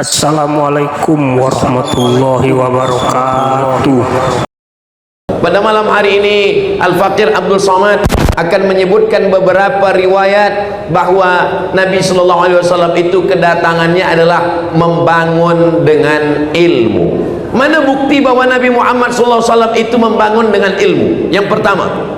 Assalamualaikum warahmatullahi wabarakatuh. Pada malam hari ini Al-Faqir Abdul Somad akan menyebutkan beberapa riwayat bahwa Nabi SAW itu kedatangannya adalah membangun dengan ilmu. Mana bukti bahwa Nabi Muhammad SAW itu membangun dengan ilmu? Yang pertama,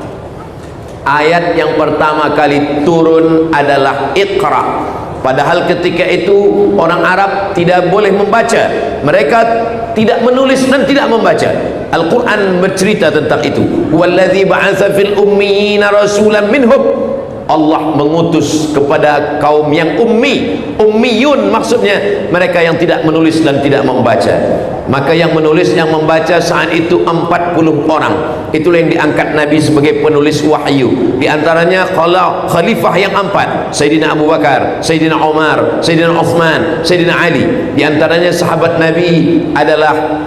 ayat yang pertama kali turun adalah Iqra. Padahal ketika itu orang Arab tidak boleh membaca, mereka tidak menulis dan tidak membaca. Al-Quran bercerita tentang itu. Walladzi ba'atsa fil ummiyina rasulan minhum. Allah mengutus kepada kaum yang ummi. Ummiyun maksudnya mereka yang tidak menulis dan tidak membaca. Maka yang menulis, yang membaca saat itu 40 orang. Itulah yang diangkat Nabi sebagai penulis wahyu. Di antaranya khalifah yang 4, Sayyidina Abu Bakar, Sayyidina Umar, Sayyidina Uthman, Sayyidina Ali. Di antaranya sahabat Nabi adalah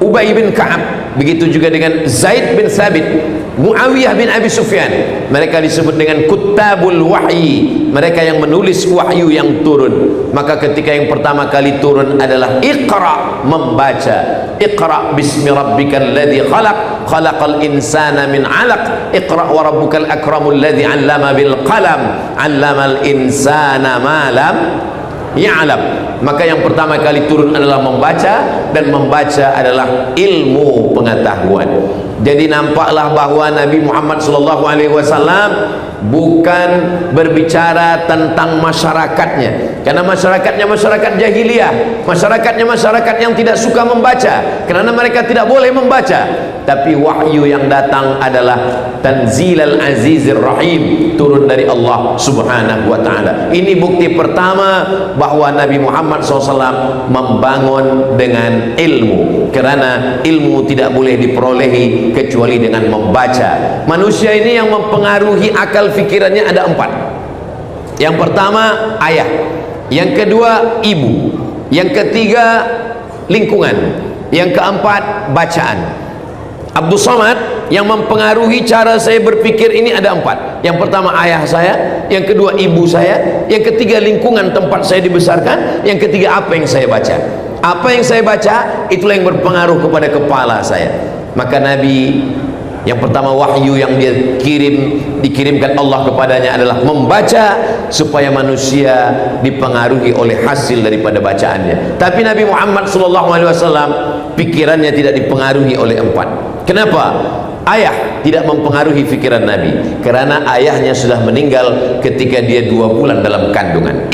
Ubay bin Ka'ab, begitu juga dengan Zaid bin Thabit, Muawiyah bin Abi Sufyan. Mereka disebut dengan Kuttabul Wahyi, mereka yang menulis wahyu yang turun. Maka ketika yang pertama kali turun adalah Iqra, membaca. Iqra bismi rabbikal ladzi khalaq, khalaqal insana min 'alaq, Iqra wa rabbukal akramul ladzi 'allama bil qalam, 'allamal insana ma lam ya'lam. Maka yang pertama kali turun adalah membaca, dan membaca adalah ilmu pengetahuan. Jadi nampaklah bahwa Nabi Muhammad SAW bukan berbicara tentang masyarakatnya, karena masyarakatnya masyarakat jahiliyah, masyarakatnya masyarakat yang tidak suka membaca, karena mereka tidak boleh membaca. Tapi wahyu yang datang adalah Tanzilal Azizir Rahim, turun dari Allah Subhanahu wa ta'ala. Ini bukti pertama bahwa Nabi Muhammad SAW membangun dengan ilmu, karena ilmu tidak boleh diperolehi kecuali dengan membaca. Manusia ini yang mempengaruhi akal fikirannya ada 4. Yang pertama ayah, yang kedua ibu, yang ketiga lingkungan, yang keempat bacaan. Abdul Somad yang mempengaruhi cara saya berpikir ini ada 4. Yang pertama ayah saya, yang kedua ibu saya, yang ketiga lingkungan tempat saya dibesarkan, yang ketiga apa yang saya baca. Apa yang saya baca itulah yang berpengaruh kepada kepala saya. Maka Nabi yang pertama wahyu yang dia dikirimkan Allah kepadanya adalah membaca, supaya manusia dipengaruhi oleh hasil daripada bacaannya. Tapi Nabi Muhammad SAW pikirannya tidak dipengaruhi oleh 4. Kenapa? Ayah tidak mempengaruhi pikiran Nabi, karena ayahnya sudah meninggal ketika dia 2 bulan dalam kandungan.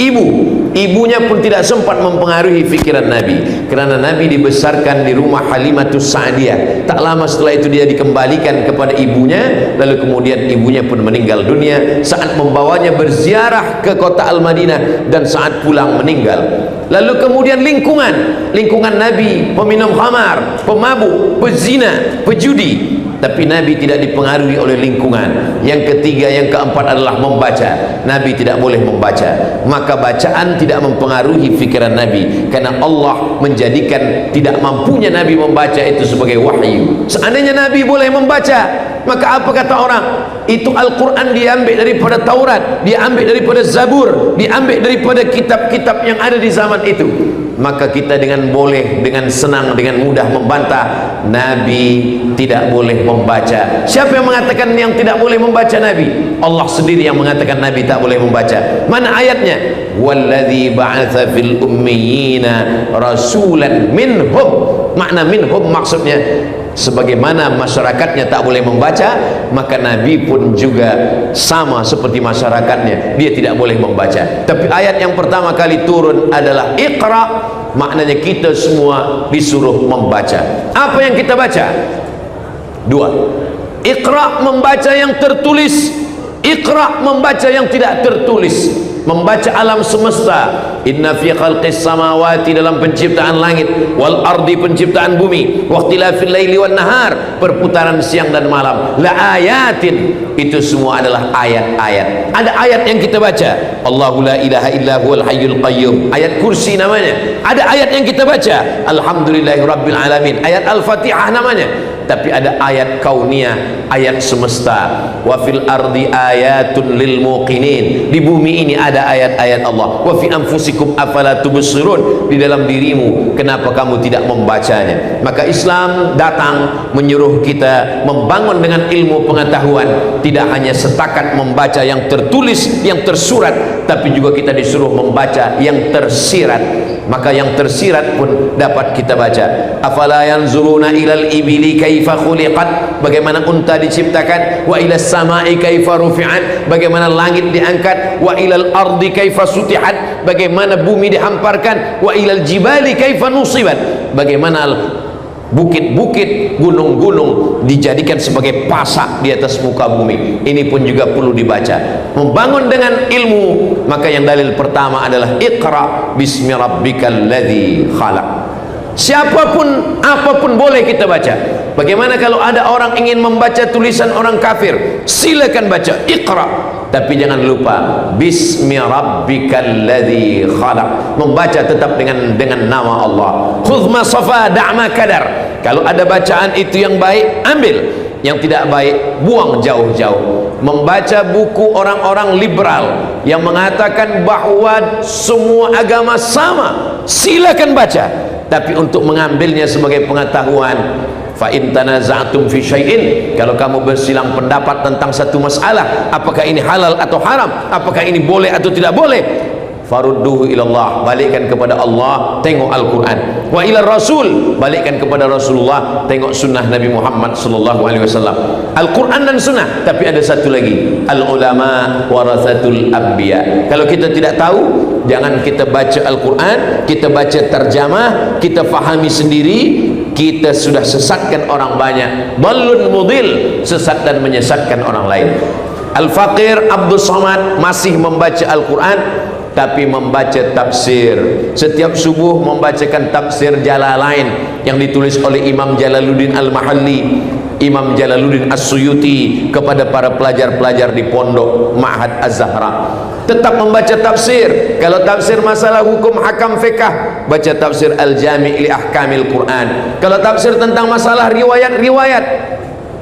Ibunya pun tidak sempat mempengaruhi pikiran Nabi, karena Nabi dibesarkan di rumah Halimatus Sa'diyah. Tak lama setelah itu dia dikembalikan kepada ibunya, lalu kemudian ibunya pun meninggal dunia saat membawanya berziarah ke kota Al-Madinah, dan saat pulang meninggal. Lalu kemudian lingkungan Nabi peminum khamar, pemabuk, pezina, pejudi. Tapi Nabi tidak dipengaruhi oleh lingkungan. Yang ketiga, yang keempat adalah membaca. Nabi tidak boleh membaca. Maka bacaan tidak mempengaruhi fikiran Nabi, karena Allah menjadikan tidak mampunya Nabi membaca itu sebagai wahyu. Seandainya Nabi boleh membaca, maka apa kata orang? Itu Al-Quran diambil daripada Taurat, diambil daripada Zabur, diambil daripada kitab-kitab yang ada di zaman itu. Maka kita dengan senang, dengan mudah membantah Nabi tidak boleh membaca. Siapa yang mengatakan yang tidak boleh membaca Nabi? Allah sendiri yang mengatakan Nabi tak boleh membaca. Mana ayatnya? Walladzi ba'atsa fil ummiyina rasulan minhum. Makna minhum maksudnya sebagaimana masyarakatnya tak boleh membaca, maka Nabi pun juga sama seperti masyarakatnya, dia tidak boleh membaca. Tapi ayat yang pertama kali turun adalah Iqra, maknanya kita semua disuruh membaca. Apa yang kita baca? 2. Iqra membaca yang tertulis, Iqra membaca yang tidak tertulis. Membaca alam semesta, inna fi khalqis samawati, dalam penciptaan langit, wal ardi, penciptaan bumi, waqtilafil laili wan nahar, perputaran siang dan malam, la ayatin, itu semua adalah ayat-ayat. Ada ayat yang kita baca, Allahu la ilaha illa huwal hayyul qayyum, ayat kursi namanya. Ada ayat yang kita baca, alhamdulillahi rabbil alamin, ayat al-fatihah namanya. Tapi ada ayat kauniyah, ayat semesta. Wa fil ardi ayatun lil muqinin, di bumi ini ada ayat-ayat Allah. Wa fi anfusikum afala tubsirun, di dalam dirimu kenapa kamu tidak membacanya? Maka Islam datang menyuruh kita membangun dengan ilmu pengetahuan, tidak hanya setakat membaca yang tertulis, yang tersurat, tapi juga kita disuruh membaca yang tersirat. Maka yang tersirat pun dapat kita baca. Afala yanzuruna ilal ibili kaifa khuliqat, bagaimana unta diciptakan, wa ilas samai kaifa rufi'at, bagaimana langit diangkat, wa ilal ardi kaifa sutihat, bagaimana bumi dihamparkan, wa ilal jibali kaifa nusibat, bagaimana bukit-bukit, gunung-gunung dijadikan sebagai pasak di atas muka bumi. Ini pun juga perlu dibaca. Membangun dengan ilmu, maka yang dalil pertama adalah Iqra bismi rabbikal ladzi khalaq. Siapapun, apapun boleh kita baca. Bagaimana kalau ada orang ingin membaca tulisan orang kafir? Silakan baca Iqra, tapi jangan lupa bismi rabbikal ladzi khalaq. Membaca tetap dengan nama Allah. Khudh ma safa da'ma kadar. Kalau ada bacaan itu yang baik, ambil. Yang tidak baik, buang jauh-jauh. Membaca buku orang-orang liberal yang mengatakan bahwa semua agama sama, silakan baca. Tapi untuk mengambilnya sebagai pengetahuan, fa in tanaza'tum fi syai'in, kalau kamu bersilang pendapat tentang satu masalah, apakah ini halal atau haram, apakah ini boleh atau tidak boleh, farudduhu ilallah, balikkan kepada Allah, tengok Al-Quran, wa ila Rasul, balikkan kepada Rasulullah, tengok sunnah Nabi Muhammad sallallahu alaihi wasallam. Al-Quran dan sunnah. Tapi ada satu lagi, al-ulama warathatul anbiya. Kalau kita tidak tahu, jangan kita baca Al-Quran, kita baca terjemah, kita fahami sendiri, kita sudah sesatkan orang banyak. Dallun mudil, sesat dan menyesatkan orang lain. Al-Faqir Abdul Somad masih membaca Al-Quran, tapi membaca tafsir. Setiap subuh membacakan tafsir Jalalain yang ditulis oleh Imam Jalaluddin Al-Mahalli, Imam Jalaluddin As-Suyuti, kepada para pelajar-pelajar di pondok Ma'had Az-Zahra. Tetap membaca tafsir. Kalau tafsir masalah hukum hakam fiqh, baca tafsir Al-Jami' li Ahkamil Quran. Kalau tafsir tentang masalah riwayat-riwayat,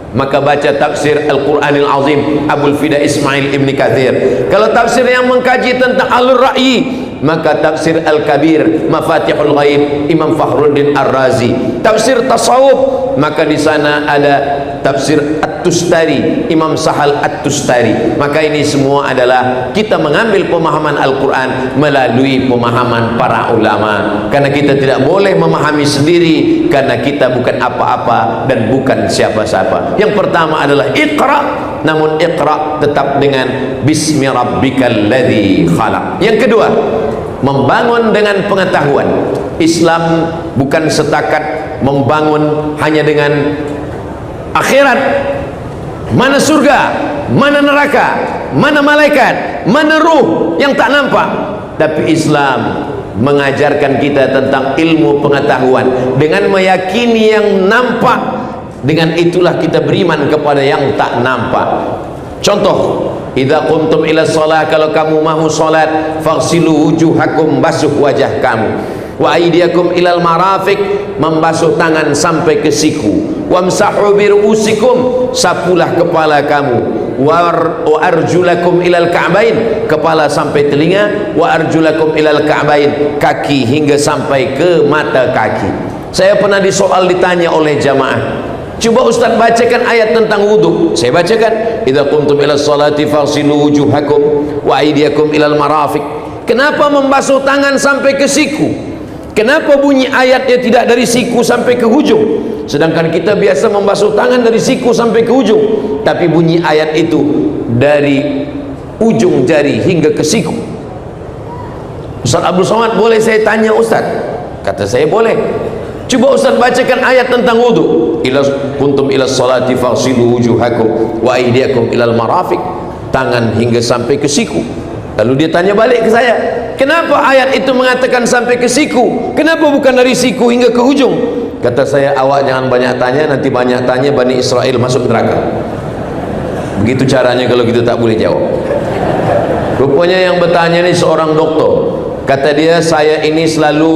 maka baca tafsir Al-Quranil Azim Abul Fida Ismail Ibn Kathir. Kalau tafsir yang mengkaji tentang Alur Ra'yi, maka tafsir Al-Kabir Mafatihul Ghaib Imam Fakhruddin Ar-Razi. Tafsir tasawuf, maka di sana ada tafsir At-Tustari Imam Sahal At-Tustari. Maka ini semua adalah kita mengambil pemahaman Al-Quran melalui pemahaman para ulama, karena kita tidak boleh memahami sendiri, karena kita bukan apa-apa dan bukan siapa-siapa. Yang pertama adalah Iqra, namun Iqra tetap dengan bismi rabbikal ladzi khalaq. Yang kedua, membangun dengan pengetahuan. Islam bukan setakat membangun hanya dengan akhirat, mana surga, mana neraka, mana malaikat, mana ruh yang tak nampak. Tapi Islam mengajarkan kita tentang ilmu pengetahuan dengan meyakini yang nampak. Dengan itulah kita beriman kepada yang tak nampak. Contoh, idza qumtum ila shalah, kalau kamu mahu salat, faghsilu wujuhakum, basuh wajah kamu, wa aydiyakum ilal marafiq, membasuh tangan sampai ke siku, wamsahu bi ru'usikum, sapulah kepala kamu, wa arjulakum ilal ka'bain, kepala sampai telinga, wa arjulakum ilal ka'bain, kaki hingga sampai ke mata kaki. Saya pernah disoal, ditanya oleh jamaah, coba Ustaz bacakan ayat tentang wudu. Saya bacakan, idza qumtum ila sholati faghsilu wujuhakum wa aydiyakum ilal marafiq. Kenapa membasuh tangan sampai ke siku? Kenapa bunyi ayatnya tidak dari siku sampai ke hujung? Sedangkan kita biasa membasuh tangan dari siku sampai ke hujung, tapi bunyi ayat itu dari ujung jari hingga ke siku. Ustaz Abdul Somad, boleh saya tanya Ustaz? Kata saya, boleh. Coba Ustaz bacakan ayat tentang wudu. Ila kuntum ila salati faghsilu wujuhakum wa aydiyakum ilal marafiq, tangan hingga sampai ke siku. Lalu dia tanya balik ke saya, kenapa ayat itu mengatakan sampai ke siku? Kenapa bukan dari siku hingga ke hujung? Kata saya, awak jangan banyak tanya, nanti banyak tanya Bani Israel masuk neraka. Begitu caranya kalau kita tak boleh jawab. Rupanya yang bertanya ini seorang doktor. Kata dia, saya ini selalu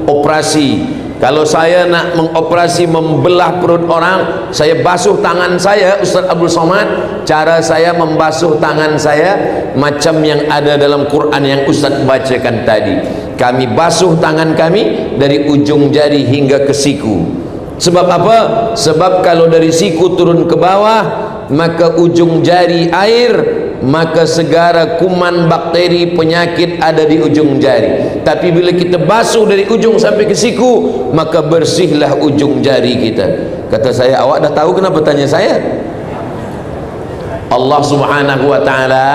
operasi Kalau saya nak mengoperasi membelah perut orang, saya basuh tangan saya, Ustaz Abdul Somad. Cara saya membasuh tangan saya macam yang ada dalam Quran yang Ustaz bacakan tadi. Kami basuh tangan kami dari ujung jari hingga ke siku. Sebab apa? Sebab kalau dari siku turun ke bawah, maka ujung jari air, maka segala kuman, bakteri, penyakit ada di ujung jari. Tapi bila kita basuh dari ujung sampai ke siku, maka bersihlah ujung jari kita. Kata saya, awak dah tahu kenapa tanya saya? Allah Subhanahu wa ta'ala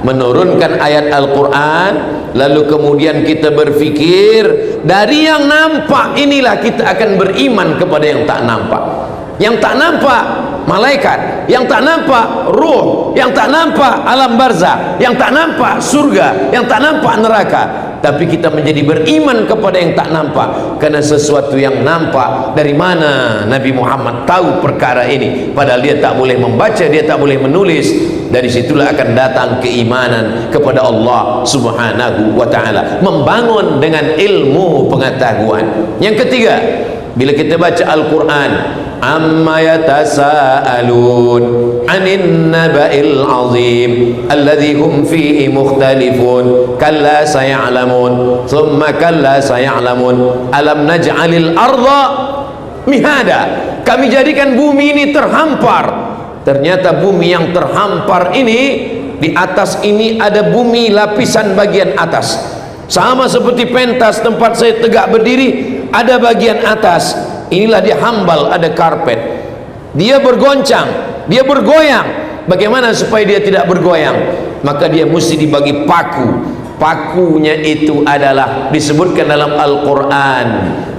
menurunkan ayat Al-Quran, lalu kemudian kita berfikir dari yang nampak inilah kita akan beriman kepada yang tak nampak. Yang tak nampak malaikat, yang tak nampak ruh, yang tak nampak alam barzah, yang tak nampak surga, yang tak nampak neraka. Tapi kita menjadi beriman kepada yang tak nampak, karena sesuatu yang nampak, dari mana Nabi Muhammad tahu perkara ini? Padahal dia tak boleh membaca, dia tak boleh menulis. Dari situlah akan datang keimanan kepada Allah Subhanahu wa ta'ala, membangun dengan ilmu pengetahuan. Yang ketiga, bila kita baca Al-Quran, amma yatasaalun 'anil naba'il 'azim alladhi hum fihi mukhtalifun kalla saya'lamun thumma kalla saya'lamun alam naj'alil arda mihada. Kami jadikan bumi ini terhampar. Ternyata bumi yang terhampar ini, di atas ini ada bumi lapisan bagian atas, sama seperti pentas tempat saya tegak berdiri, ada bagian atas. Inilah dia hambal, ada karpet. Dia bergoncang, dia bergoyang. Bagaimana supaya dia tidak bergoyang? Maka dia mesti dibagi paku. Pakunya itu adalah disebutkan dalam Al-Quran.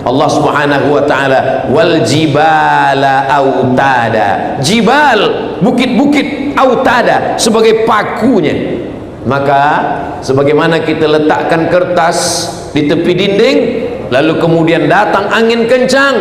Allah Subhanahu wa ta'ala, wal jibala autada. Jibal, bukit-bukit, autada, sebagai pakunya. Maka sebagaimana kita letakkan kertas di tepi dinding, lalu kemudian datang angin kencang,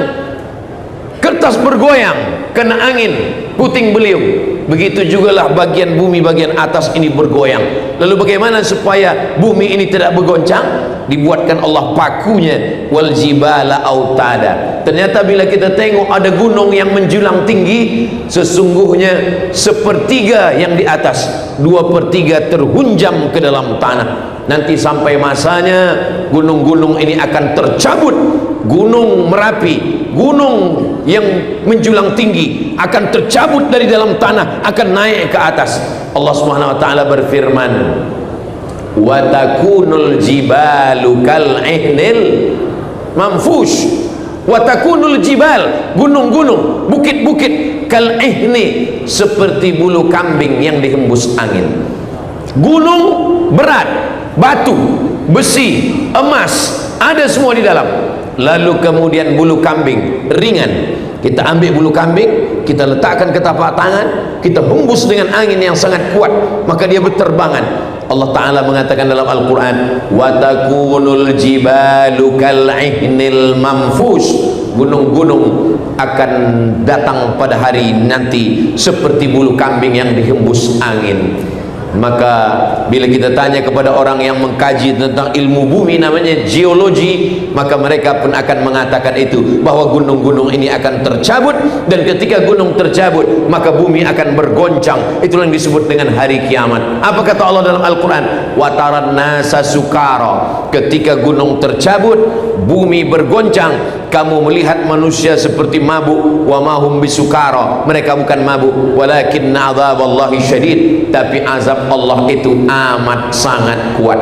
kertas bergoyang kena angin, puting beliung. Begitu jugalah bagian bumi bagian atas ini bergoyang. Lalu bagaimana supaya bumi ini tidak bergoncang? Dibuatkan Allah pakunya, wal jibala autada. Ternyata bila kita tengok ada gunung yang menjulang tinggi, sesungguhnya sepertiga yang di atas, 2/3 terhunjam ke dalam tanah. Nanti sampai masanya gunung-gunung ini akan tercabut. Gunung Merapi, gunung yang menjulang tinggi akan tercabut dari dalam tanah, akan naik ke atas. Allah Subhanahu wa ta'ala berfirman, wa takunul jibalu kal ihnil manfush. Wa takunul jibal, gunung-gunung, bukit-bukit, kal ihni, seperti bulu kambing yang dihembus angin. Gunung berat, batu, besi, emas, ada semua di dalam. Lalu kemudian bulu kambing ringan, kita ambil bulu kambing, kita letakkan ke tapak tangan, kita hembus dengan angin yang sangat kuat, maka dia berterbangan. Allah Ta'ala mengatakan dalam Al-Quran, wa takunul jibalu kal ihnil manfush. Gunung-gunung akan datang pada hari nanti seperti bulu kambing yang dihembus angin. Maka bila kita tanya kepada orang yang mengkaji tentang ilmu bumi, namanya geologi, maka mereka pun akan mengatakan itu, bahwa gunung-gunung ini akan tercabut, dan ketika gunung tercabut maka bumi akan bergoncang. Itulah yang disebut dengan hari kiamat. Apa kata Allah dalam Al-Quran? Wa taran nasa sukara. Ketika gunung tercabut, bumi bergoncang, kamu melihat manusia seperti mabuk. Wa mahum bisukara, mereka bukan mabuk, walakin azaballahi syadid, tapi azab Allah itu amat sangat kuat.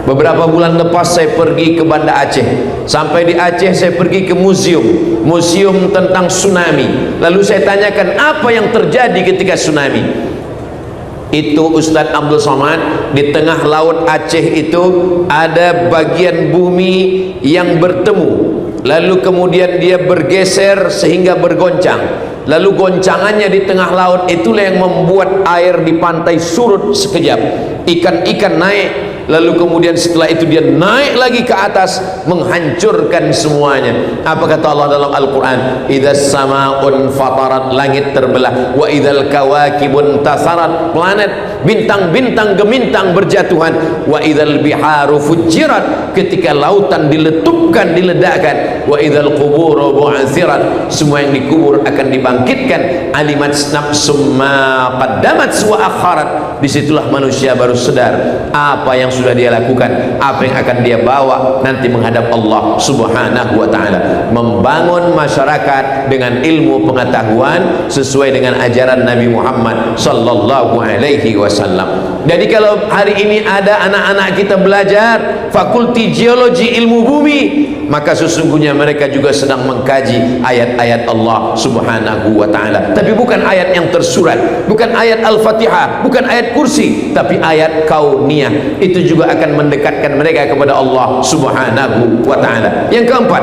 Beberapa bulan lepas saya pergi ke Banda Aceh. Sampai di Aceh saya pergi ke museum tentang tsunami. Lalu saya tanyakan apa yang terjadi ketika tsunami. Itu Ustaz Abdul Somad, di tengah laut Aceh itu ada bagian bumi yang bertemu, lalu kemudian dia bergeser sehingga bergoncang. Lalu goncangannya di tengah laut itulah yang membuat air di pantai surut sekejap, ikan-ikan naik, lalu kemudian setelah itu dia naik lagi ke atas, menghancurkan semuanya. Apa kata Allah dalam Al-Quran? Idzas samaun fatarat, langit terbelah, wa idzal kawakibun tasarat, planet bintang-bintang gemintang berjatuhan, wa idzal biharu fujirat, ketika lautan diletupkan, diledakkan, wa idzal quburu bu'athirat, semua yang dikubur akan dibangkitkan, alimat nafsum ma qaddamat wa akharat, disitulah manusia baru sadar apa yang sudah dia lakukan, apa yang akan dia bawa nanti menghadap Allah Subhanahu wa ta'ala. Membangun masyarakat dengan ilmu pengetahuan sesuai dengan ajaran Nabi Muhammad sallallahu alaihi wasallam. Jadi kalau hari ini ada anak-anak kita belajar fakulti geologi ilmu bumi, maka sesungguhnya mereka juga sedang mengkaji ayat-ayat Allah Subhanahu wa ta'ala, tapi bukan ayat yang tersurat, bukan ayat Al-Fatihah, bukan ayat kursi, tapi ayat kauniyah. Itu juga akan mendekatkan mereka kepada Allah Subhanahu wa ta'ala. Yang keempat,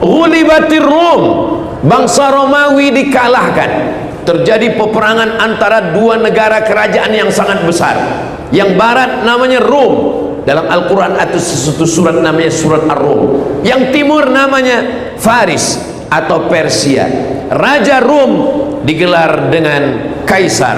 ghulibatir Rum, bangsa Romawi dikalahkan. Terjadi peperangan antara dua negara kerajaan yang sangat besar. Yang barat namanya Rum, dalam Al-Quran atau sesuatu surat namanya surat Ar-Rum. Yang timur namanya Faris atau Persia. Raja Rum digelar dengan Kaisar,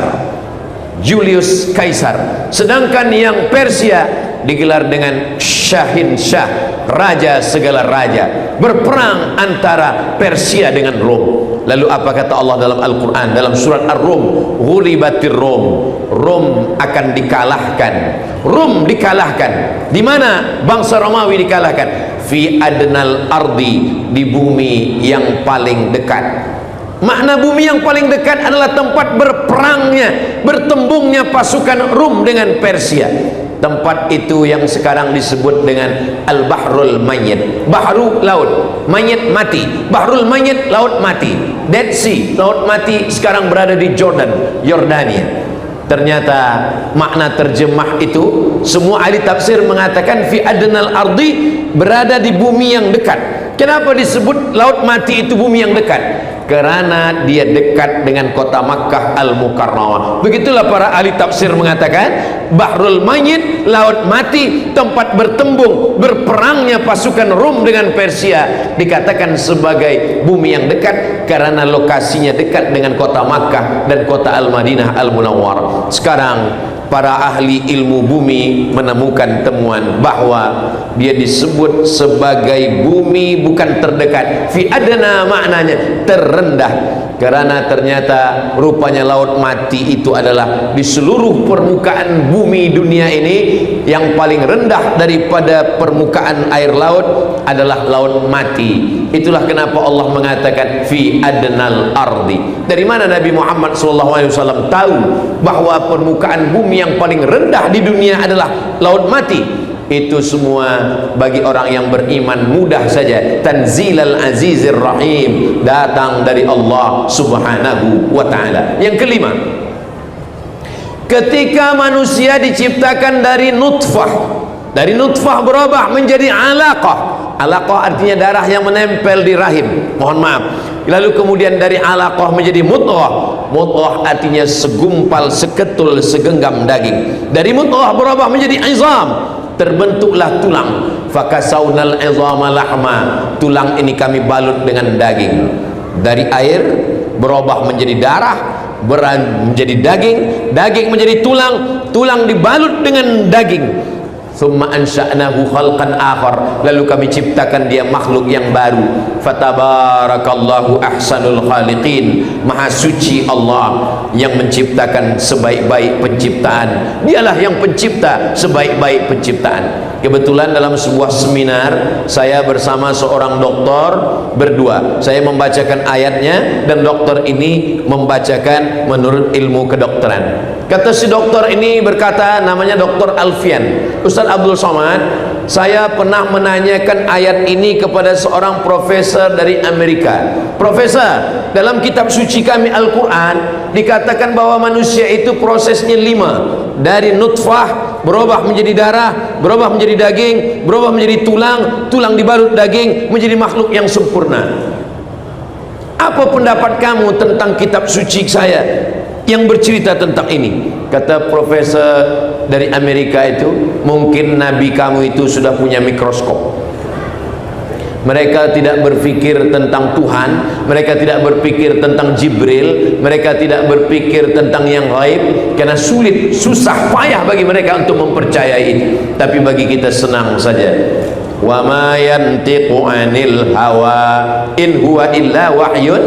Julius Kaisar, sedangkan yang Persia digelar dengan Syahin Syah, raja segala raja. Berperang antara Persia dengan Rom. Lalu apa kata Allah dalam Al-Quran dalam surat Ar-Rum? Ghulibatir Rum, Rom akan dikalahkan. Rum dikalahkan. Di mana bangsa Romawi dikalahkan? Fi adnal ardi, di bumi yang paling dekat. Makna bumi yang paling dekat adalah tempat berperangnya, bertembungnya pasukan Rum dengan Persia. Tempat itu yang sekarang disebut dengan Al-Bahrul Mayyit. Bahru, laut, Mayyit, mati. Bahrul Mayyit, laut mati. Dead Sea, laut mati, sekarang berada di Jordan, Yordania. Ternyata makna terjemah itu semua ahli tafsir mengatakan fi adnal ardi, berada di bumi yang dekat. Kenapa disebut laut mati itu bumi yang dekat? Karena dia dekat dengan kota Makkah Al-Mukarramah. Begitulah para ahli tafsir mengatakan Bahrul Mayyit, laut mati, tempat bertembung berperangnya pasukan Rum dengan Persia, dikatakan sebagai bumi yang dekat karena lokasinya dekat dengan kota Makkah dan kota Al-Madinah Al-Munawwarah. Sekarang para ahli ilmu bumi menemukan temuan bahwa dia disebut sebagai bumi bukan terdekat, fi adna maknanya terendah, karena ternyata rupanya laut mati itu adalah di seluruh permukaan bumi dunia ini yang paling rendah daripada permukaan air laut adalah laut mati. Itulah kenapa Allah mengatakan fi adnal ardi. Dari mana Nabi Muhammad SAW tahu bahwa permukaan bumi yang paling rendah di dunia adalah laut mati? Itu semua bagi orang yang beriman mudah saja. Tanzilal Azizir Rahim, datang dari Allah Subhanahu wa ta'ala. Yang kelima, ketika manusia diciptakan dari nutfah, dari nutfah berubah menjadi alaqah. Alaqah artinya darah yang menempel di rahim, mohon maaf. Lalu kemudian dari alaqah menjadi mudghah. Mudghah artinya segumpal, seketul, segenggam daging. Dari mudghah berubah menjadi izam, terbentuklah tulang. Fakasaunal izama lahma, tulang ini kami balut dengan daging. Dari air berubah menjadi darah, menjadi daging, daging menjadi tulang, tulang dibalut dengan daging. Thumma ansha'nahu khalqan akhar, lalu kami ciptakan dia makhluk yang baru. Fatabarakallahu ahsanul khaliqin, maha suci Allah yang menciptakan sebaik-baik penciptaan. Dialah yang pencipta sebaik-baik penciptaan. Kebetulan dalam sebuah seminar saya bersama seorang doktor berdua. Saya membacakan ayatnya dan dokter ini membacakan menurut ilmu kedokteran. Kata si dokter ini berkata, namanya Dr. Alfian, Ustaz Abdul Somad, saya pernah menanyakan ayat ini kepada seorang profesor dari Amerika. Profesor, dalam kitab suci kami Al-Quran dikatakan bahwa manusia itu prosesnya 5. Dari nutfah berubah menjadi darah, berubah menjadi daging, berubah menjadi tulang, tulang dibalut daging, menjadi makhluk yang sempurna. Apa pendapat kamu tentang kitab suci saya yang bercerita tentang ini? Kata profesor dari Amerika itu, mungkin nabi kamu itu sudah punya mikroskop. Mereka tidak berpikir tentang Tuhan, mereka tidak berpikir tentang Jibril, mereka tidak berpikir tentang yang gaib, karena sulit, susah, payah bagi mereka untuk mempercayai itu. Tapi bagi kita senang saja. Wa ma yantiqu 'anil hawa in huwa illa wahyun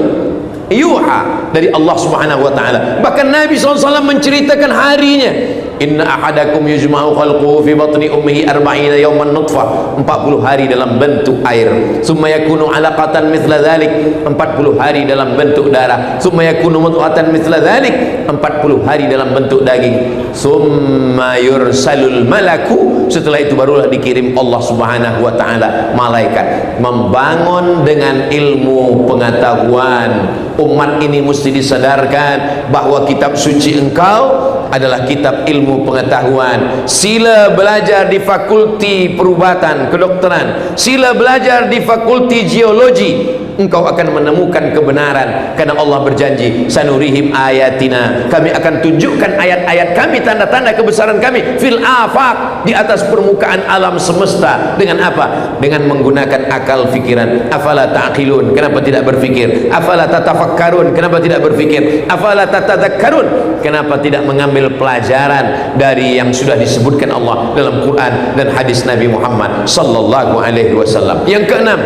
yuha, dari Allah Subhanahu wa taala. Bahkan Nabi SAW menceritakan harinya, inna ahadakum yujma'u khalquhu fi batni ummihi 40 yawman nutfah, 40 hari dalam bentuk air, summa yakunu 'alaqatan mithla dhalik, 40 hari dalam bentuk darah, summa yakunu mudghatan mithla dhalik, 40 hari dalam bentuk daging, summa yursalul malaku, setelah itu barulah dikirim Allah Subhanahu wa taala malaikat. Membangun dengan ilmu pengetahuan. Umat ini mesti disadarkan bahwa kitab suci engkau adalah kitab ilmu pengetahuan. Sila belajar di fakulti perubatan kedokteran, sila belajar di fakulti geologi, engkau akan menemukan kebenaran, karena Allah berjanji, sanurihim ayatina, kami akan tunjukkan ayat-ayat kami, tanda-tanda kebesaran kami, fil afaq, di atas permukaan alam semesta. Dengan apa? Dengan menggunakan akal fikiran. Afala ta'qilun, kenapa tidak berfikir? Afala tatafakkarun, kenapa tidak berfikir? Afala tatadzakkarun, kenapa tidak mengambil pelajaran dari yang sudah disebutkan Allah dalam Quran dan hadis Nabi Muhammad sallallahu alaihi wasallam. Yang keenam,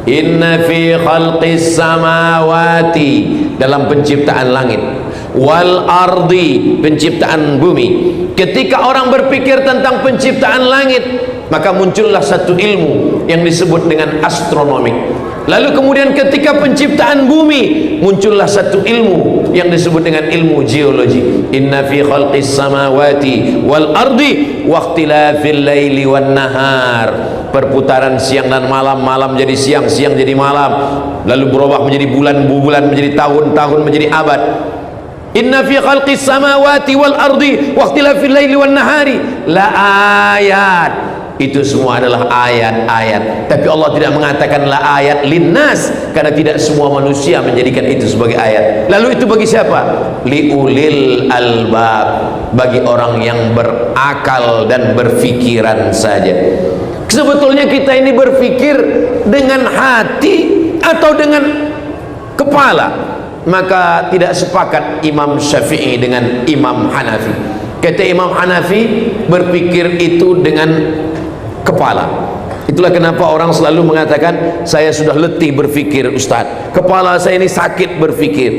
inna fi khalqis samawati, dalam penciptaan langit, wal ardi, penciptaan bumi. Ketika orang berpikir tentang penciptaan langit, maka muncullah satu ilmu yang disebut dengan astronomi. Lalu kemudian ketika penciptaan bumi, muncullah satu ilmu yang disebut dengan ilmu geologi. Inna fi khalqis samawati wal ardi waqtilafil laili wan nahar, perputaran siang dan malam, malam jadi siang, siang jadi malam, lalu berubah menjadi bulan, bulan menjadi tahun, tahun menjadi abad. Inna fi khalqis samawati wal ardi waqtilafil laili wan nahari la ayat, itu semua adalah ayat-ayat. Tapi Allah tidak mengatakan la ayat linnas, karena tidak semua manusia menjadikan itu sebagai ayat. Lalu itu bagi siapa? Liulil albab, bagi orang yang berakal dan berfikiran saja. Sebetulnya kita ini berfikir dengan hati atau dengan kepala? Maka tidak sepakat Imam Syafi'i dengan Imam Hanafi. Kata Imam Hanafi, berfikir itu dengan kepala. Itulah kenapa orang selalu mengatakan, saya sudah letih berfikir Ustaz, kepala saya ini sakit berfikir.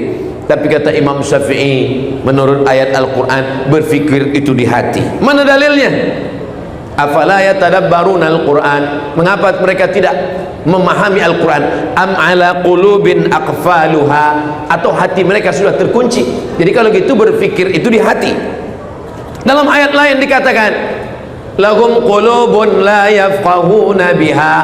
Tapi kata Imam Syafi'i, menurut ayat Al-Quran, berfikir itu di hati. Mana dalilnya? Afala yatadabbaruna al-Quran, mengapa mereka tidak memahami Al-Quran? Am ala qulubin aqfaluha, atau hati mereka sudah terkunci? Jadi kalau gitu berfikir itu di hati. Dalam ayat lain dikatakan, lahum qulubun la yafqahuna biha,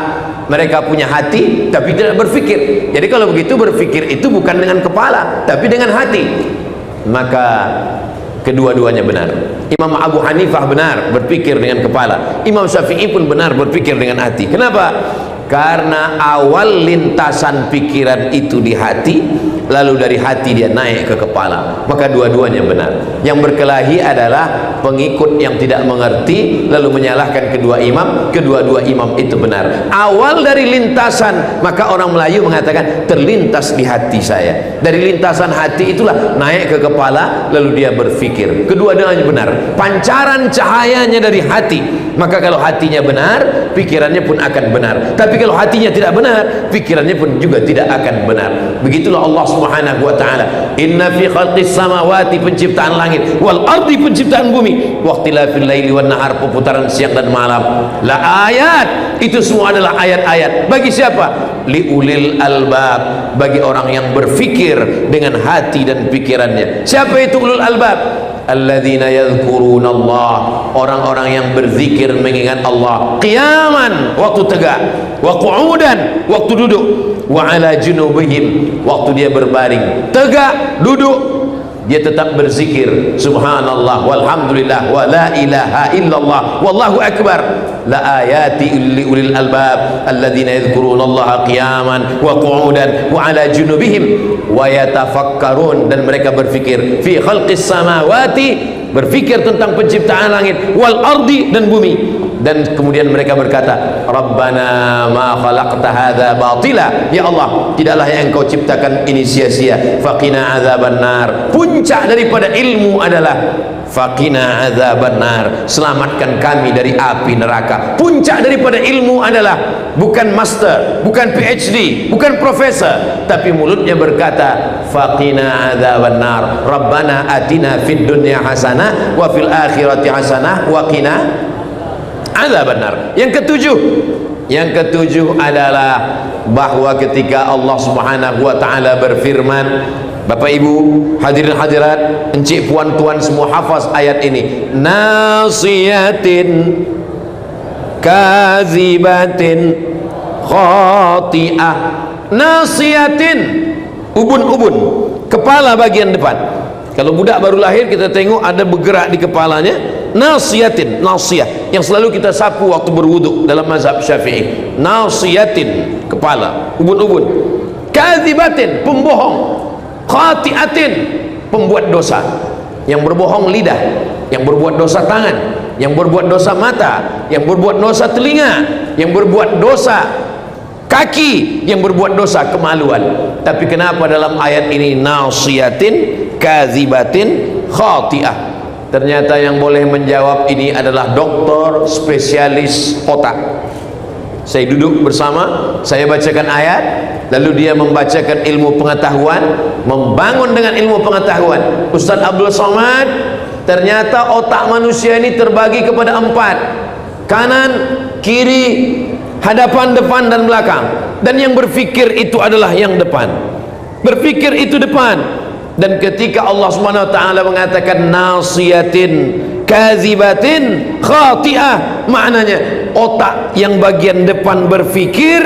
mereka punya hati tapi tidak berfikir. Jadi kalau begitu berfikir itu bukan dengan kepala tapi dengan hati. Maka kedua-duanya benar. Imam Abu Hanifah benar berpikir dengan kepala, Imam Syafi'i pun benar berpikir dengan hati. Kenapa? Karena awal lintasan pikiran itu di hati, lalu dari hati dia naik ke kepala. Maka dua-duanya benar. Yang berkelahi adalah pengikut yang tidak mengerti lalu menyalahkan kedua imam. Kedua-dua imam itu benar. Awal dari lintasan, maka orang Melayu mengatakan terlintas di hati saya. Dari lintasan hati itulah naik ke kepala, lalu dia berfikir. Kedua-duanya benar. Pancaran cahayanya dari hati. Maka kalau hatinya benar, pikirannya pun akan benar. Tapi kalau hatinya tidak benar, pikirannya pun juga tidak akan benar. Begitulah Allah Subhanahu wa taala. Inna fi khalqis samawati, penciptaan langit, wal ardi, penciptaan bumi, waqtilafil laili wan nahar, perputaran siang dan malam, la ayat, itu semua adalah ayat-ayat. Bagi siapa? Liulil albab, bagi orang yang berfikir dengan hati dan pikirannya. Siapa itu ulul albab? Alladzina yadhkuruna Allah, orang-orang yang berzikir mengingat Allah, qiyaman, waktu tegak, wa qu'udan, waktu duduk, wa ala junubihim, waktu dia berbaring, tegak, duduk, dia tetap berzikir subhanallah walhamdulillah wa la ilaha illallah wallahu akbar. La ayati li ulil albab alladzina yadhkuruna Allah qiyaman wa qu'udan wa ala junubihim wa yatafakkarun, dan mereka berfikir fi khalqis samawati, berfikir tentang penciptaan langit, wal ardi, dan bumi, dan kemudian mereka berkata, Rabbana ma khalaqta hadza batila, ya Allah, tidaklah yang engkau ciptakan ini sia-sia. Faqina adzabannar, puncak daripada ilmu adalah faqina adzabannar, selamatkan kami dari api neraka. Puncak daripada ilmu adalah bukan master, bukan PhD, bukan profesor, tapi mulutnya berkata faqina adzabannar, Rabbana atina fid dunya hasanah wa fil akhirati hasanah wa qina adzabannar. Yang ketujuh adalah bahwa ketika Allah Subhanahu wa taala berfirman, Bapak Ibu, hadirin hadirat, encik puan tuan semua hafaz ayat ini. Nasiyatin kazibatin khati'ah. Nasiyatin, ubun-ubun, kepala bagian depan. Kalau budak baru lahir kita tengok ada bergerak di kepalanya. Nasiyatin, nasiyah, yang selalu kita sapu waktu berwuduk dalam mazhab Syafi'i. Nasiyatin, kepala, ubun-ubun. Kazibatin, pembohong. Khati'atin, pembuat dosa. Yang berbohong lidah, yang berbuat dosa tangan, yang berbuat dosa mata, yang berbuat dosa telinga, yang berbuat dosa kaki, yang berbuat dosa kemaluan. Tapi kenapa dalam ayat ini nasiyatin, kazibatin, khati'ah? Ternyata yang boleh menjawab ini adalah doktor spesialis otak. Saya duduk bersama, saya bacakan ayat, lalu dia membacakan ilmu pengetahuan, membangun dengan ilmu pengetahuan. Ustaz Abdul Somad, ternyata otak manusia ini terbagi kepada 4: kanan, kiri, hadapan, depan, dan belakang. Dan yang berfikir itu adalah yang depan. Berfikir itu depan. Dan ketika Allah Subhanahu wa taala mengatakan nasiyatin kazibatin khati'ah, maknanya otak yang bagian depan berfikir,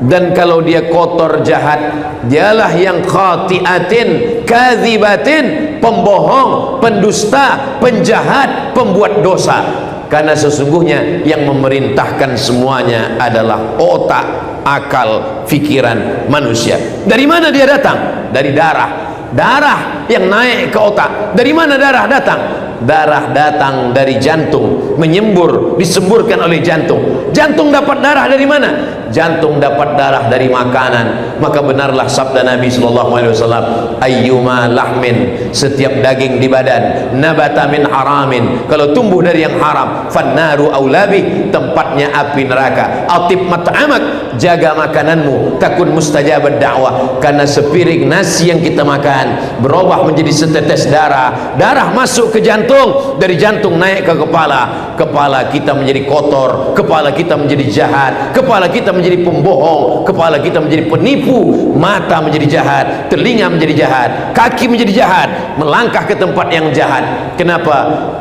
dan kalau dia kotor jahat, dialah yang khati'atin kazibatin, pembohong, pendusta, penjahat, pembuat dosa. Karena sesungguhnya yang memerintahkan semuanya adalah otak, akal, fikiran manusia. Dari mana dia datang? Dari darah. Darah yang naik ke otak. Dari mana darah datang? Darah datang dari jantung, menyembur, disemburkan oleh jantung. Jantung dapat darah dari mana? Jantung dapat darah dari makanan. Maka benarlah sabda Nabi SAW, ayyuma lahmin, setiap daging di badan, nabata min haramin, kalau tumbuh dari yang haram, fannaru aulabi, tempatnya api neraka. Atib mat'amak, jaga makananmu, takun mustajabad da'wah. Karena sepiring nasi yang kita makan berubah menjadi setetes darah. Darah masuk ke jantung, dari jantung naik ke kepala. Kepala kita menjadi kotor, kepala kita menjadi jahat, kepala kita menjadi pembohong, kepala kita menjadi penipu, mata menjadi jahat, telinga menjadi jahat, kaki menjadi jahat, melangkah ke tempat yang jahat. Kenapa?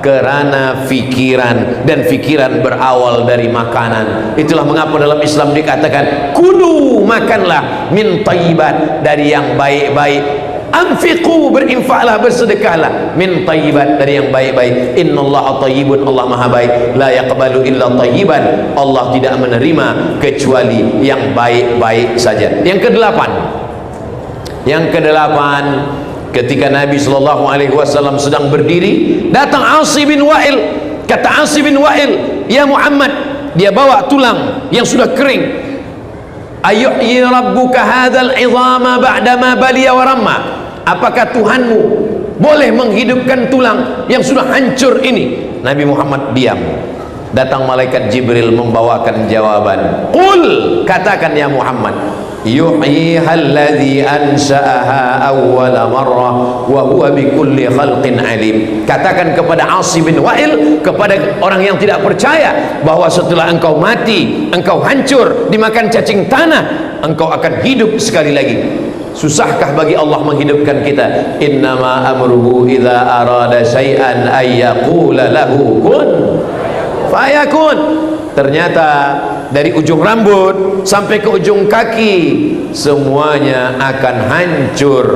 Kerana fikiran, dan fikiran berawal dari makanan. Itulah mengapa dalam Islam dikatakan kulu, makanlah, min thayyibat, dari yang baik-baik. Anfiqu, berinfaklah, bersedekahlah, min thayyibat, dari yang baik-baik. Innallaha thayyibun, Allah maha baik. La yaqbalu illa thayyiban, Allah tidak menerima kecuali yang baik-baik saja. Yang kedelapan, ketika Nabi SAW sedang berdiri, datang Asi bin Wa'il. Kata Asi bin Wa'il, ya Muhammad, dia bawa tulang yang sudah kering. Ayuhyi rabbuka hadzal 'idhama ba'dama baliya wa ramma, apakah Tuhanmu boleh menghidupkan tulang yang sudah hancur ini? Nabi Muhammad diam. Datang malaikat Jibril membawakan jawaban. Qul, katakan ya Muhammad, yuhyiha alladhi ansha'aha awwala marrah wa huwa bikulli khalqin alim. Katakan kepada Asi bin Wa'il, kepada orang yang tidak percaya bahwa setelah engkau mati, engkau hancur, dimakan cacing tanah, engkau akan hidup sekali lagi. Susahkah bagi Allah menghidupkan kita? Innama amruhu idza arada syai'an ay yaqula lahu kun fayakun. Ternyata dari ujung rambut sampai ke ujung kaki semuanya akan hancur.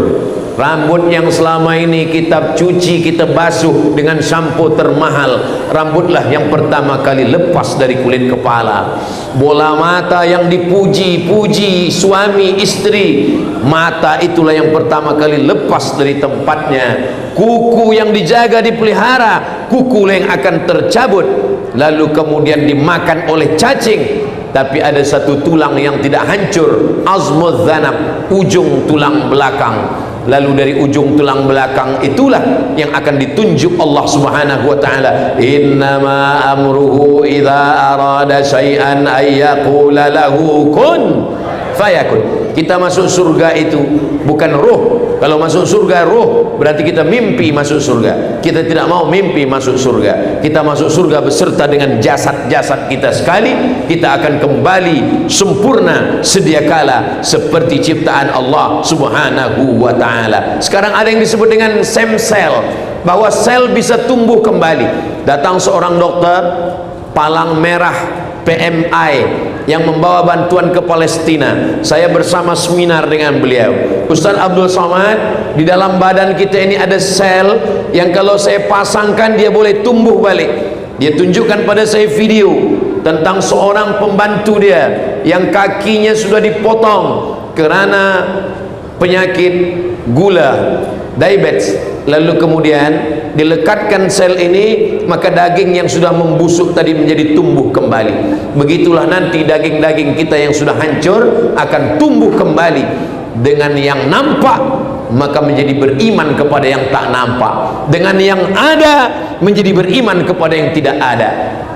Rambut yang selama ini kita cuci, kita basuh dengan sampo termahal, rambutlah yang pertama kali lepas dari kulit kepala. Bola mata yang dipuji-puji suami istri, mata itulah yang pertama kali lepas dari tempatnya. Kuku yang dijaga dipelihara, kuku yang akan tercabut. lalu kemudian dimakan oleh cacing, tapi ada satu tulang yang tidak hancur, azmuz zanab, ujung tulang belakang. Lalu dari ujung tulang belakang itulah yang akan ditunjuk Allah Subhanahu wa taala, innama amruhu idza arada syai'an ay yaqula lahu kun fayakun. Kita masuk surga itu bukan ruh. Kalau masuk surga ruh, berarti kita mimpi masuk surga. Kita tidak mau mimpi masuk surga. Kita masuk surga beserta dengan jasad-jasad kita sekali. Kita akan kembali sempurna sedia kala seperti ciptaan Allah Subhanahu wa taala. Sekarang ada yang disebut dengan stem cell, bahwa sel bisa tumbuh kembali. Datang seorang dokter palang merah PMI yang membawa bantuan ke Palestina. Saya bersama seminar dengan beliau. Ustaz Abdul Somad, di dalam badan kita ini ada sel yang kalau saya pasangkan dia boleh tumbuh balik. Dia tunjukkan pada saya video tentang seorang pembantu dia yang kakinya sudah dipotong karena penyakit gula, diabetes. Lalu kemudian dilekatkan sel ini, maka daging yang sudah membusuk tadi menjadi tumbuh kembali. Begitulah nanti daging-daging kita yang sudah hancur akan tumbuh kembali dengan yang nampak, maka menjadi beriman kepada yang tak nampak, dengan yang ada menjadi beriman kepada yang tidak ada.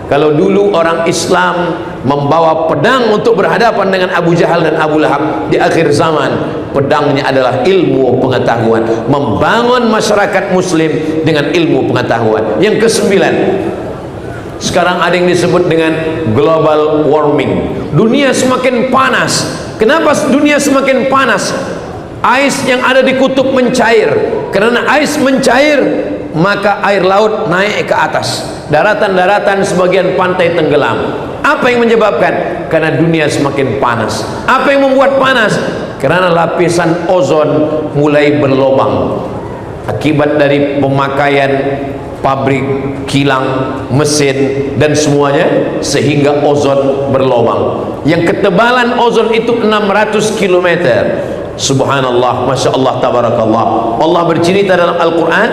Kalau dulu orang Islam membawa pedang untuk berhadapan dengan Abu Jahal dan Abu Lahab, di akhir zaman pedangnya adalah ilmu pengetahuan, membangun masyarakat muslim dengan ilmu pengetahuan. Yang kesembilan, sekarang ada yang disebut dengan global warming. Dunia semakin panas. Kenapa dunia semakin panas? Ais yang ada di kutub mencair. Karena ais mencair, maka air laut naik ke atas. Daratan-daratan sebagian pantai tenggelam. Apa yang menyebabkan? Karena dunia semakin panas. Apa yang membuat panas? Karena lapisan ozon mulai berlobang akibat dari pemakaian pabrik, kilang, mesin dan semuanya, sehingga ozon berlobang. Yang ketebalan ozon itu 600 km. Subhanallah, Masya Allah, Tabarakallah. Allah bercerita dalam Al-Quran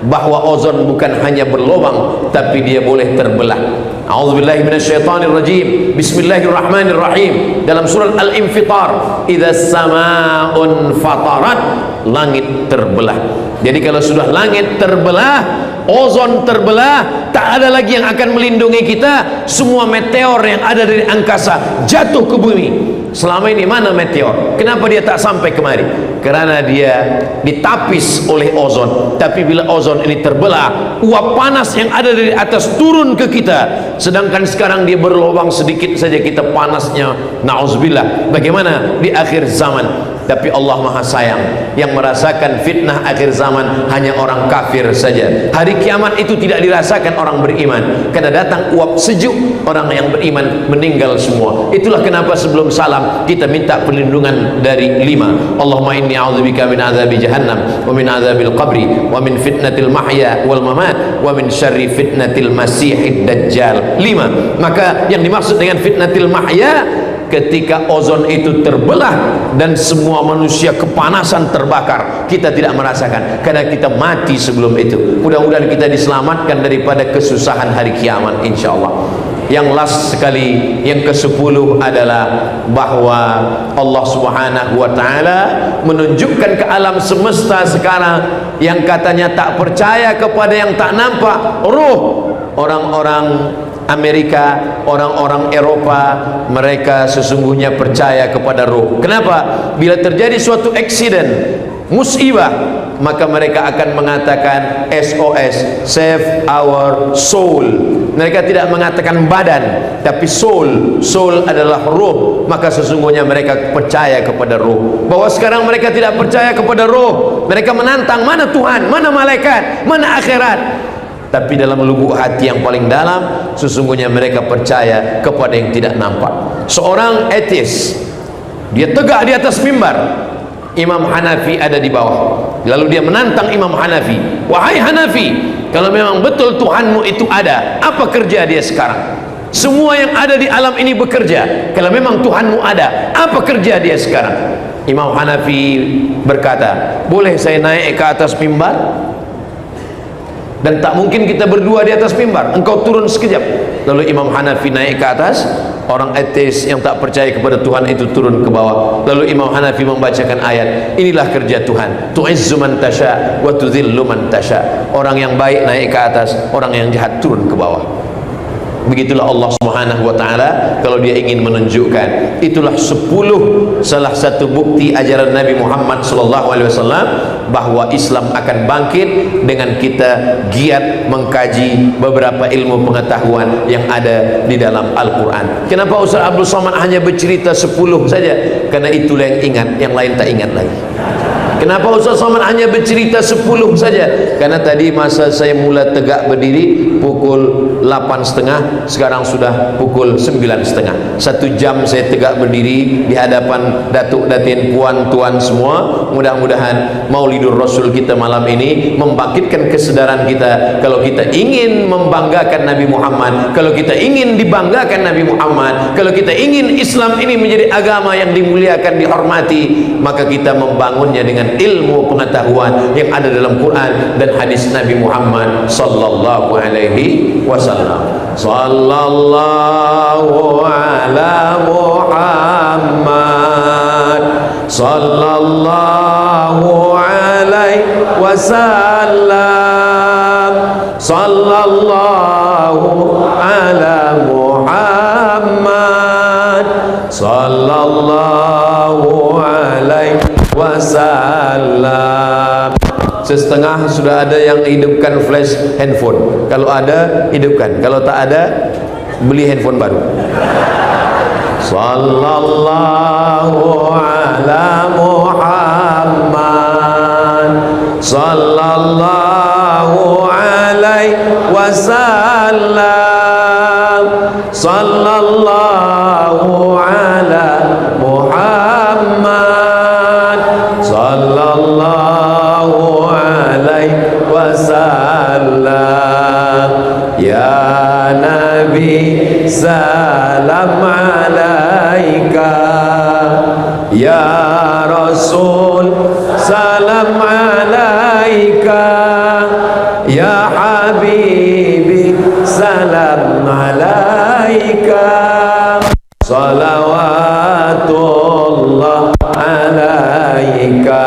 bahwa ozon bukan hanya berlubang, tapi dia boleh terbelah. A'udzubillahi minasyaitonirrajim. Bismillahirrahmanirrahim. Dalam surat Al-Infitar, idza samaun fatarat, langit terbelah. Jadi kalau sudah langit terbelah, ozon terbelah, tak ada lagi yang akan melindungi kita. Semua meteor yang ada dari angkasa jatuh ke bumi. Selama ini mana meteor? Kenapa dia tak sampai kemari? Karena dia ditapis oleh ozon. Tapi bila ozon ini terbelah, uap panas yang ada dari atas turun ke kita. Sedangkan sekarang dia berlubang sedikit saja kita panasnya. Na'udzubillah. Bagaimana di akhir zaman? Tapi Allah Maha Sayang. Yang merasakan fitnah akhir zaman hanya orang kafir saja. Hari kiamat itu tidak dirasakan orang beriman, karena datang uap sejuk, orang yang beriman meninggal semua. Itulah kenapa sebelum salam kita minta perlindungan dari 5. Allahumma inni a'udzubika min azabi jahannam, wa min azabil qabri, wa min fitnatil mahya wal mamat, wa min syarri fitnatil masihid dajjal. 5. Maka yang dimaksud dengan fitnatil mahya, ketika ozon itu terbelah dan semua manusia kepanasan terbakar, kita tidak merasakan karena kita mati sebelum itu. Mudah-mudahan kita diselamatkan daripada kesusahan hari kiamat, insyaallah. Yang last sekali, yang ke-10 adalah bahwa Allah Subhanahu wa taala menunjukkan ke alam semesta sekarang yang katanya tak percaya kepada yang tak nampak, ruh. Orang-orang Amerika, orang-orang Eropa, mereka sesungguhnya percaya kepada ruh. Kenapa? Bila terjadi suatu accident, musibah, maka mereka akan mengatakan SOS, save our soul. Mereka tidak mengatakan badan, tapi soul. Soul adalah ruh. Maka sesungguhnya mereka percaya kepada ruh. Bahwa sekarang mereka tidak percaya kepada ruh. Mereka menantang, mana Tuhan, mana malaikat, mana akhirat. Tapi dalam lubuk hati yang paling dalam, sesungguhnya mereka percaya kepada yang tidak nampak. Seorang ateis, dia tegak di atas mimbar, Imam Hanafi ada di bawah. Lalu dia menantang Imam Hanafi, wahai Hanafi, kalau memang betul Tuhanmu itu ada, apa kerja dia sekarang? Semua yang ada di alam ini bekerja. Kalau memang Tuhanmu ada, apa kerja dia sekarang? Imam Hanafi berkata, boleh saya naik ke atas mimbar? Dan tak mungkin kita berdua di atas mimbar, engkau turun sekejap. lalu Imam Hanafi naik ke atas, orang ateis yang tak percaya kepada Tuhan itu turun ke bawah, lalu Imam Hanafi membacakan ayat, inilah kerja Tuhan, tu'izzu man tasha wa tudhillu man tasha. Orang yang baik naik ke atas, orang yang jahat turun ke bawah. Begitulah Allah Subhanahu wa taala kalau dia ingin menunjukkan. Itulah 10 salah satu bukti ajaran Nabi Muhammad sallallahu alaihi wasallam bahwa Islam akan bangkit dengan kita giat mengkaji beberapa ilmu pengetahuan yang ada di dalam Al-Qur'an. Kenapa Ustaz Abdul Somad hanya bercerita 10 saja? Karena itulah yang ingat, yang lain tak ingat lagi. Kenapa Ustaz Somad hanya bercerita 10 saja? Karena tadi masa saya mula tegak berdiri pukul 8.30, sekarang sudah pukul 9.30. 1 jam saya tegak berdiri di hadapan datuk datin, puan tuan semua. Mudah-mudahan Maulidur Rasul kita malam ini membangkitkan kesedaran kita. Kalau kita ingin membanggakan Nabi Muhammad, kalau kita ingin dibanggakan Nabi Muhammad, kalau kita ingin Islam ini menjadi agama yang dimuliakan, dihormati, maka kita membangunnya dengan ilmu pengetahuan yang ada dalam Quran dan hadis Nabi Muhammad sallallahu alaihi wasallam. Sallallahu ala Muhammad sallallahu alaihi wasallam. Sallallahu ala Muhammad sallallahu alaihi wasallam. Setengah sudah ada yang hidupkan flash handphone. Kalau ada, hidupkan. Kalau tak ada, beli handphone baru. Sallallahu ala Muhammad sallallahu alaihi wasallam. Sallallahu ala Muhammad sallallahu alaihi wasallam. Ya Nabi salam alaika, ya Rasul salam alaika, ya Habibi salam alaika. Salawatullah alaika.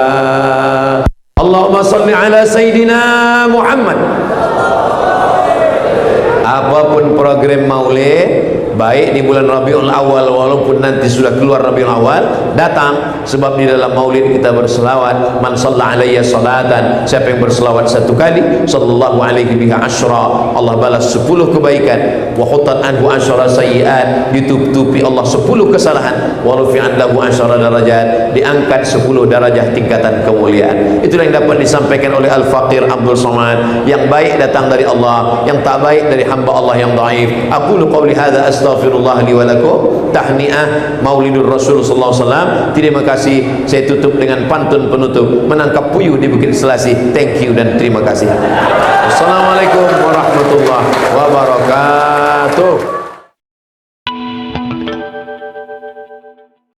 Allahumma salli ala Sayyidina Muhammad. Apapun program maulid, baik di bulan Rabiul Awal walaupun nanti sudah keluar Rabiul Awal, datang, sebab di dalam maulid kita berselawat. Man shalla alayya salatan, siapa yang berselawat 1 kali, sallallahu alaihi biha asyra, Allah balas 10 kebaikan. Wa hutat anhu asyra sayyiat, ditutupi Allah 10 kesalahan. Wa rufi'at lahu asyra darajat, diangkat 10 darajah tingkatan kemuliaan. Itulah yang dapat disampaikan oleh Al-Faqir Abdul Somad. Yang baik datang dari Allah, yang tak baik dari hamba Allah yang dhaif. Aqulu qawli hadza astaghfirullah li wa lakum. Tahniah Maulidur Rasul sallallahu alaihi wasallam. Terima kasih. Saya tutup dengan pantun penutup, menangkap puyuh di Bukit Selasih. Thank you dan terima kasih. Assalamualaikum warahmatullahi wabarakatuh.